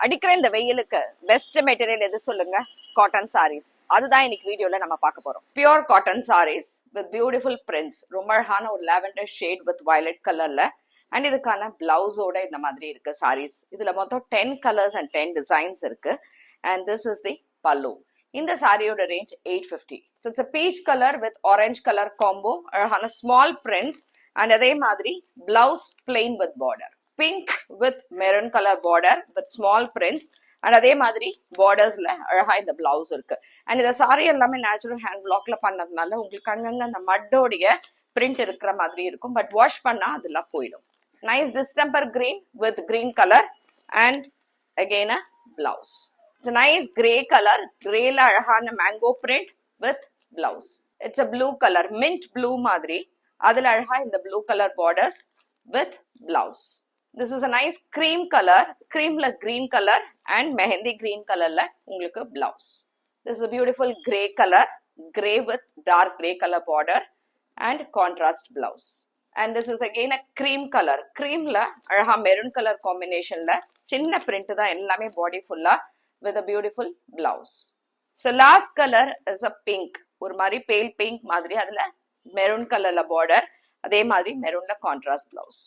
அடிக்கிற இந்த வெயிலுக்கு பெஸ்ட் மெட்டீரியல் எது சொல்லுங்க? Cotton sarees. அதுதான் இன்னைக்கு வீடியோல நம்ம பார்க்க போறோம். Pure cotton sarees with beautiful prints, ரொம்ப அழகான ஒரு லாவெண்டர் ஷேட் வித் வயலட் கலர்ல. அண்ட் இதுக்கான பிளவுஸோட இந்த மாதிரி இருக்கு சாரீஸ். இதுல மொத்தம் 10 கலர்ஸ் அண்ட் 10 டிசைன்ஸ் இருக்கு. And this is the pallu. இந்த சாரியோட range 850. So it's peach colour with orange colour combo, அழகான ஸ்மால் பிரிண்ட்ஸ். அண்ட் அதே மாதிரி blouse plain with border, pink with maroon colour border with small prints. And அதே மாதிரி பார்டர்ஸ்ல அழகா இந்த பிளவுஸ் இருக்கு. அண்ட் இந்த சாரி எல்லாமே நேச்சுரல் ஹேண்ட் பிளாக்ல பண்ணதுனால உங்களுக்கு அங்கங்க அந்த மட்டோடைய பிரிண்ட் இருக்கிற மாதிரி இருக்கும். பட் வாஷ் பண்ணா அதெல்லாம் போயிடும். Nice distemper green with green colour and again a blouse. It's a nice grey color. Grey la அழகான mango print with blouse. It's a blue color, mint blue மாதிரி. அதுல அழகா இந்த blue color borders with blouse. This is a nice cream color. Creamல green color and mehendi green colorல உங்களுக்கு blouse. This is a beautiful grey color. Grey with dark grey color border and contrast blouse. And this is again a cream color. Creamல அழகா maroon color combinationல சின்ன print தான் எல்லாமே body full-ஆ with a beautiful blouse. So last color is a pink. ஒரு மாதிரி pale pink மாதிரி, அதுல maroon colorல border, அதே மாதிரி maroonல contrast blouse.